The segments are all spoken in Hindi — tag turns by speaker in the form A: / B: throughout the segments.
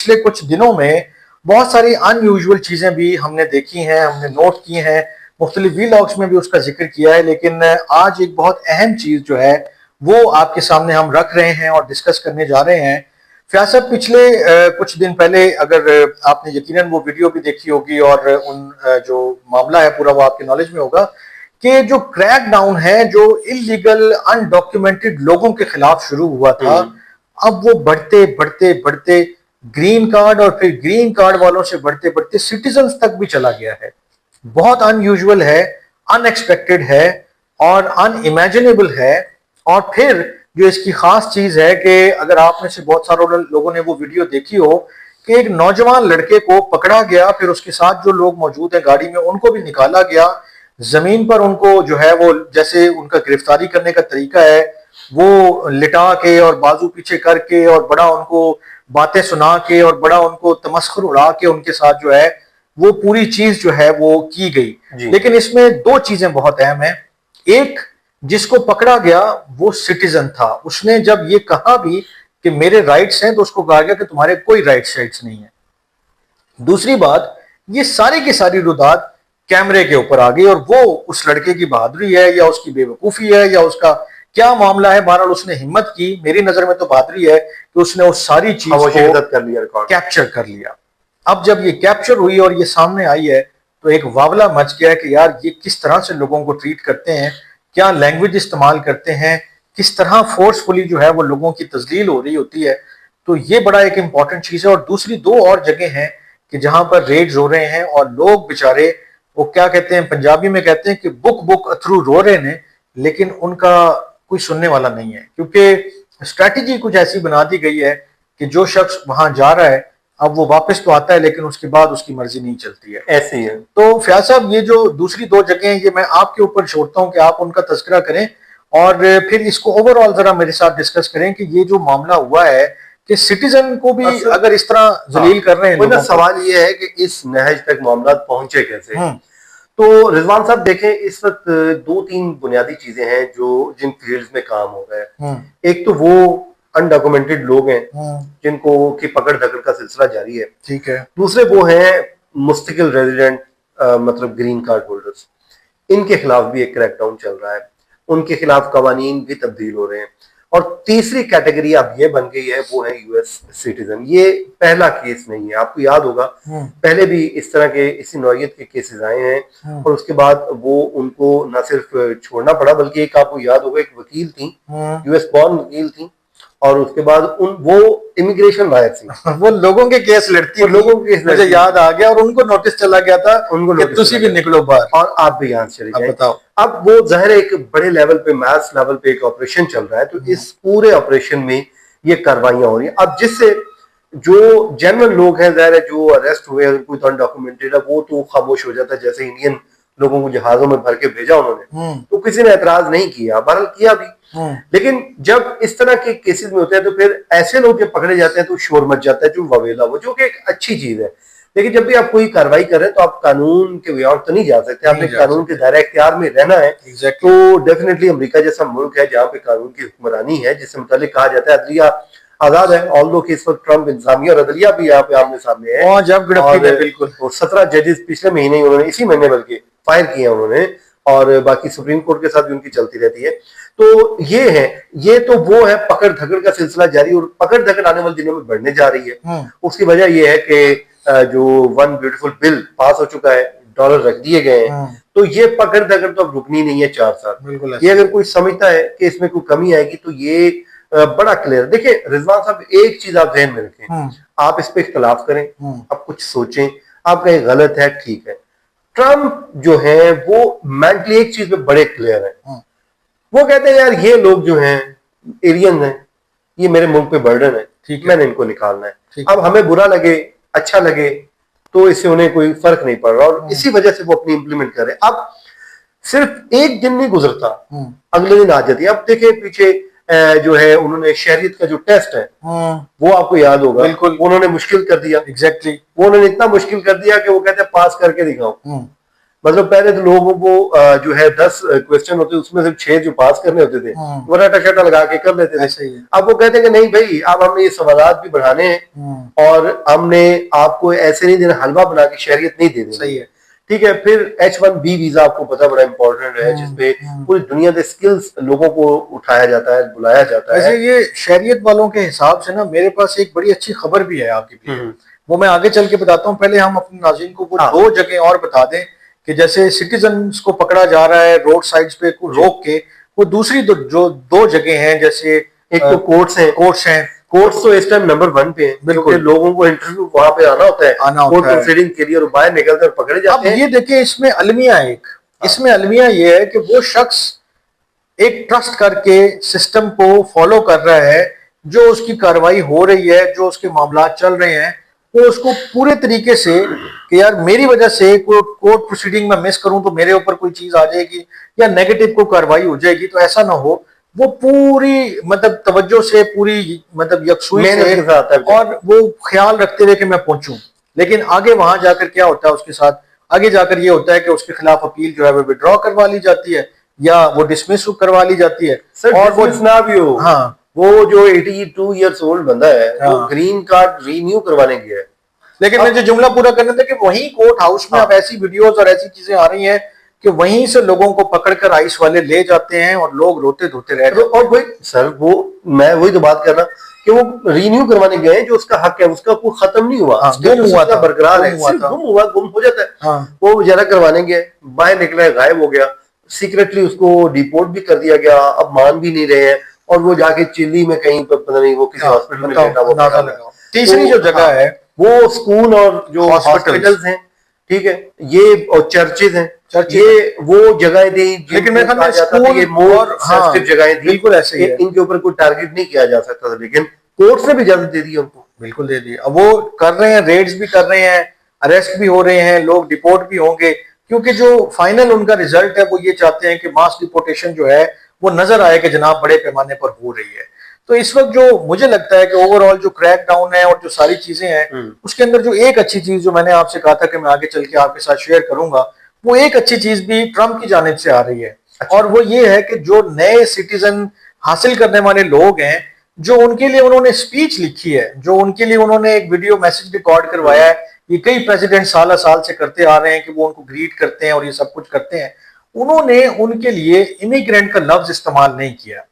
A: पिछले कुछ दिनों में बहुत सारी अनयूजुअल चीजें भी हमने देखी हैं, हमने नोट की हैं, मुख्तलिफ वीलॉग्स में भी उसका जिक्र किया है। लेकिन आज एक बहुत अहम चीज जो है वो आपके सामने हम रख रहे हैं और डिस्कस करने जा रहे हैं। फयाज साहब, पिछले कुछ दिन पहले अगर आपने यकीनन वो वीडियो भी देखी होगी और जो मामला है पूरा वो आपके नॉलेज में होगा कि जो क्रैक डाउन है जो इलीगल अनडॉक्यूमेंटेड लोगों के खिलाफ शुरू हुआ था, अब वो बढ़ते बढ़ते बढ़ते ग्रीन कार्ड और फिर ग्रीन कार्ड वालों से बढ़ते बढ़ते सिटीजन्स तक भी चला गया है। बहुत अनयूजुअल है, अनएक्सपेक्टेड है और अनइमेजिनेबल है। और फिर जो इसकी खास चीज है कि अगर आप में से बहुत सारे लोगों ने वो वीडियो देखी हो कि एक नौजवान लड़के को पकड़ा गया, फिर उसके साथ जो लोग मौजूद हैं गाड़ी में उनको भी निकाला गया, जमीन पर उनको जो है वो जैसे उनका गिरफ्तारी करने का तरीका है वो लिटा के और बाजू पीछे करके और बड़ा उनको बातें सुना के और बड़ा उनको तमस्खुर उड़ा के उनके साथ जो है वो पूरी चीज जो है वो की गई। लेकिन इसमें दो चीजें बहुत अहम है। एक, जिसको पकड़ा गया वो सिटीजन था, उसने जब ये कहा भी कि मेरे राइट्स हैं तो उसको कहा गया कि तुम्हारे कोई राइट्स नहीं है। दूसरी बात, ये सारी की सारी रुदात कैमरे के ऊपर आ गई और वो उस लड़के की बहादुरी है या उसकी बेवकूफी है या उसका क्या मामला है, बहरहाल उसने हिम्मत की, मेरी नजर में तो बहादुरी है कि उसने उस सारी चीज को कैप्चर कर लिया। अब जब ये कैप्चर हुई और ये सामने आई है तो एक वावला मच गया कि यार ये किस तरह से लोगों को ट्रीट करते हैं, क्या लैंग्वेज इस्तेमाल करते हैं, किस तरह फोर्सफुली जो है वो लोगों की तजलील हो रही होती है। तो ये बड़ा एक इंपॉर्टेंट चीज है। और दूसरी दो और जगह हैं कि जहां पर रेड्स हो रहे हैं और लोग बेचारे वो क्या कहते हैं, पंजाबी में कहते हैं कि बुक बुक अथरू रो रहे हैं, लेकिन उनका कोई सुनने वाला नहीं है क्योंकि स्ट्रैटेजी कुछ ऐसी बना दी गई है कि जो शख्स वहां जा रहा है अब वो वापस तो आता है लेकिन उसके बाद उसकी मर्जी नहीं चलती है। ऐसे ही है। तो फयाज साहब, ये जो दूसरी दो जगह हैं ये मैं आपके ऊपर छोड़ता हूं कि आप उनका तस्करा करें और फिर इसको ओवरऑल जरा मेरे साथ डिस्कस करें कि ये जो मामला हुआ है कि सिटीजन को भी अगर इस तरह जलील कर रहे हैं।
B: सवाल ये है कि इस नहज तक मामला पहुंचे कैसे। तो रिजवान साहब देखें, इस वक्त दो तीन बुनियादी चीजें हैं जो जिन फील्ड्स में काम हो रहा है। एक तो वो अनडॉक्यूमेंटेड लोग हैं जिनको की पकड़ धकड़ का सिलसिला जारी है,
A: ठीक है।
B: दूसरे वो हैं मुस्तकिल रेजिडेंट, मतलब ग्रीन कार्ड होल्डर्स, इनके खिलाफ भी एक क्रैकडाउन चल रहा है, उनके खिलाफ कवानीन भी तब्दील हो रहे हैं। और तीसरी कैटेगरी अब ये बन गई है वो है यूएस सिटीजन। ये पहला केस नहीं है, आपको याद होगा पहले भी इस तरह के इसी नौयत के केसेस आए हैं और उसके बाद वो उनको न सिर्फ छोड़ना पड़ा बल्कि एक आपको याद होगा एक वकील थी, यूएस बॉर्न वकील थी, और उसके बाद वो इमिग्रेशन लॉयर थी,
A: वो लोगों के केस लड़ती,
B: लोगों के केस
A: मुझे याद आ गया, और उनको नोटिस चला गया था उनको तुसी भी निकलो बाहर
B: और आप भी यहाँ से चले जाएं।
A: बताओ।
B: अब वो जाहिर एक बड़े लेवल पे मैस लेवल पे एक ऑपरेशन चल रहा है, तो इस पूरे ऑपरेशन में ये कार्रवाइयां हो रही है। अब जिससे जो जनरल लोग हैं, जाहिर है जो अरेस्ट हुए हैं कोई तो अनडॉक्यूमेंटेड है वो तो खामोश हो जाता है। जैसे इंडियन लोगों को जहाजों में भर के भेजा उन्होंने तो किसी ने एतराज नहीं किया, बहरहाल किया भी। लेकिन जब इस तरह के केसेस में होते हैं तो फिर ऐसे लोग जब पकड़े जाते हैं तो शोर मच जाता है, जो ववेला वो, जो कि एक अच्छी चीज है। लेकिन जब भी आप कोई कार्रवाई कर रहे हैं तो आप कानून के बियॉन्ड तो नहीं जा सकते, आपने कानून के दायरा इख्तियार में रहना है। तो डेफिनेटली अमेरिका जैसा मुल्क है जहाँ पे कानून की हुक्मरानी है, जिससे मुतालिक कहा जाता है अदलिया आजाद है, ऑल्दो कि इस वक्त ट्रम्प इंतजामिया और अदलिया भी यहाँ पे आमने सामने है।
A: बिल्कुल
B: 17 जजेस पिछले महीने उन्होंने, इसी महीने बल्कि फायर किए उन्होंने, और बाकी सुप्रीम कोर्ट के साथ भी उनकी चलती रहती है। तो ये है, ये तो वो है पकड़ धकड़ का सिलसिला जारी, और पकड़ धकड़ आने वाले दिनों में बढ़ने जा रही है। उसकी वजह यह है कि जो वन ब्यूटीफुल बिल पास हो चुका है, डॉलर रख दिए गए हैं, तो ये पकड़ धकड़ तो अब रुकनी नहीं है 4 साल। ये अगर कोई समझता है कि इसमें कोई कमी आएगी तो ये बड़ा क्लियर। देखिए रिजवान साहब, एक चीज आप ध्यान में रखें, आप इस पे इख्तलाफ करें, आप कुछ सोचें, आप कहें गलत है, ठीक है। ट्रम्प जो है वो मेंटली एक चीज पे बड़े क्लियर है, वो कहते हैं यार ये लोग जो हैं एलियन हैं, ये मेरे मुल्क पे बर्डन है, मैंने इनको निकालना है। अब हमें बुरा लगे अच्छा लगे तो इससे उन्हें कोई फर्क नहीं पड़ रहा, और इसी वजह से वो अपनी इंप्लीमेंट कर रहे हैं। अब सिर्फ एक दिन नहीं गुजरता, अगले दिन आ जाती है। अब देखिए पीछे जो है उन्होंने शहरियत का जो टेस्ट है वो आपको याद होगा,
A: बिल्कुल
B: उन्होंने मुश्किल कर दिया।
A: एग्जैक्टली
B: वो उन्होंने इतना मुश्किल कर दिया कि वो कहते हैं पास करके दिखाओ। मतलब पहले तो लोगों को जो है 10 क्वेश्चन होते उसमें से 6 जो पास करने होते थे वो रटा शटा लगा के कर लेते थे।
A: ऐसा ही है।
B: अब वो कहते हैं कि नहीं भाई, अब हमने ये सवालात भी बढ़ाने हैं और हमने आपको ऐसे नहीं देना, हलवा बना के शहरियत नहीं दे देनी।
A: सही है।
B: ठीक है। फिर H1B वीजा आपको पता बड़ा इंपॉर्टेंट है, जिसपे पूरी दुनिया के स्किल्स लोगों को उठाया जाता है, बुलाया जाता है।
A: वैसे ये शहरियत वालों के हिसाब से ना मेरे पास एक बड़ी अच्छी खबर भी है आपके लिए, वो मैं आगे चल के बताता हूँ। पहले हम अपने नाज़रीन को वो 2 जगह और बता दें कि जैसे सिटीजन्स को पकड़ा जा रहा है रोड साइड्स पे रोक के, वो दूसरी जो 2 जगह हैं, जैसे
B: एक तो कोर्ट्स हैं। कोर्ट्स तो इस टाइम नंबर 1 पे है, बिल्कुल। लोगों को इंटरव्यू वहां पे आना होता है, कोर्ट प्रोसीडिंग के लिए, और बाहर निकलकर पकड़े जाते हैं।
A: अब ये देखें, इसमें अलमिया इसमें अलमिया ये है कि वो शख्स एक ट्रस्ट करके सिस्टम को फॉलो कर रहा है, जो उसकी कार्रवाई हो रही है, जो उसके मामला चल रहे हैं, वो उसको पूरे तरीके से कि यार मेरी वजह से कोई कोर्ट प्रोसीडिंग में मिस करूं तो मेरे ऊपर कोई चीज आ जाएगी या नेगेटिव कोई कार्रवाई हो जाएगी, तो ऐसा ना हो। वो पूरी मतलब तवज्जो से, पूरी मतलब यकसुई से और वो ख्याल रखते हुए कि मैं पहुंचूं। लेकिन आगे वहां जाकर क्या होता है उसके साथ, आगे जाकर ये होता है कि उसके खिलाफ अपील जो है वो विड्रॉ करवा ली जाती है या वो डिसमिस करवा ली जाती है।
B: सर, और वो ना भी हो,
A: हाँ,
B: वो जो 82 ईयर्स ओल्ड बंदा है, वो ग्रीन कार्ड रीन्यू करवाने गया है।
A: लेकिन मैं जो जुमला पूरा करने था कि वहीं कोर्ट हाउस में अब ऐसी वीडियोस और ऐसी चीजें आ रही हैं कि वहीं से लोगों को पकड़कर आइस वाले ले जाते हैं और लोग रोते धोते रह जाते हैं।
B: और वही सर, वो मैं वही तो बात कर रहा कि वो रीन्यू करवाने गए हैं, जो उसका हक है उसका कोई खत्म नहीं हुआ,
A: गुम हुआ था,
B: बरकरार है, गुम हो जाता है। वो बेचारा करवाने गए, बाहर निकला, गायब हो गया, सीक्रेटली उसको डिपोर्ट भी कर दिया गया, अब मान भी नहीं रहे हैं, और वो जाके चिल्ली में कहीं पर पता नहीं वो किसी हॉस्पिटल में लेटा वो।
A: तीसरी जो जगह है
B: वो स्कूल और जो हॉस्पिटल्स हैं, ठीक है, ये और चर्चेज हैं, ये वो जगहें थी।
A: लेकिन मेरे ख्याल में स्कूल
B: ये मोर सेंसिटिव जगहें थी,
A: बिल्कुल ऐसे ही है,
B: इनके ऊपर कोई टारगेट नहीं किया जा सकता था, लेकिन कोर्ट ने भी इजाजत दे दी उनको,
A: बिल्कुल दे दी। अब वो कर रहे हैं, रेड्स भी कर रहे हैं, अरेस्ट भी हो रहे हैं, लोग डिपोर्ट भी होंगे, क्योंकि जो फाइनल उनका रिजल्ट है वो ये चाहते हैं कि मास डिपोर्टेशन जो है वो नजर आए कि जनाब बड़े पैमाने पर हो रही है। तो इस वक्त जो मुझे लगता है कि ओवरऑल जो क्रैक डाउन है और जो सारी चीजें हैं, उसके अंदर जो एक अच्छी चीज जो मैंने आपसे कहा था कि मैं आगे चल के आपके साथ शेयर करूंगा, वो एक अच्छी चीज भी ट्रंप की जानिब से आ रही है। और वो ये है कि जो नए सिटीजन हासिल करने वाले लोग हैं, जो उनके लिए उन्होंने स्पीच लिखी है, जो उनके लिए उन्होंने एक वीडियो मैसेज रिकॉर्ड करवाया है, ये कई प्रेसिडेंट साल साल से करते आ रहे हैं कि वो उनको ग्रीट करते हैं और ये सब कुछ करते हैं, उन्होंने उनके लिए इमिग्रेंट का लफ्ज इस्तेमाल नहीं किया।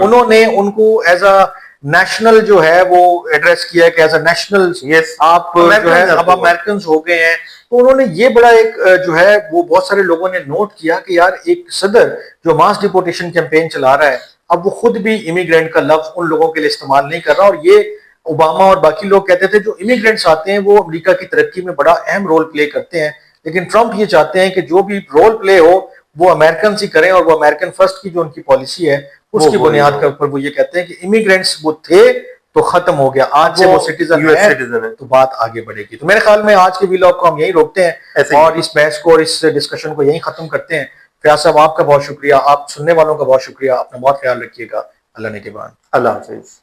A: उन्होंने उनको एज अ नेशनल जो है वो एड्रेस किया कि एज अ नेशनल आप जो है अब अमेरिकन हो गए हैं। तो उन्होंने ये बड़ा एक जो है वो बहुत सारे लोगों ने नोट किया कि यार एक सदर जो मास डिपोर्टेशन कैंपेन चला रहा है, अब वो खुद भी इमिग्रेंट का लफ्ज उन लोगों के लिए इस्तेमाल नहीं कर रहा। और ये ओबामा और बाकी लोग कहते थे जो इमिग्रेंट्स आते हैं वो अमेरिका की तरक्की में बड़ा अहम रोल प्ले करते हैं, लेकिन ट्रंप ये चाहते हैं कि जो भी रोल प्ले हो वो अमेरिकन ही करें, और वो अमेरिकन फर्स्ट की जो उनकी पॉलिसी है उसकी बुनियाद के ऊपर वो ये कहते हैं कि इमिग्रेंट्स वो थे तो खत्म हो गया, आज से वो सिटीजन है तो बात आगे बढ़ेगी। तो मेरे ख्याल में आज के व्लॉग को हम यही रोकते हैं और इस बहस को और इस डिस्कशन को यही खत्म करते हैं। फयाज साहब आपका बहुत शुक्रिया, आप सुनने वालों का बहुत शुक्रिया, अपना बहुत ख्याल रखिएगा। अल्लाह ने के बाद,
B: अल्लाह हाफिज।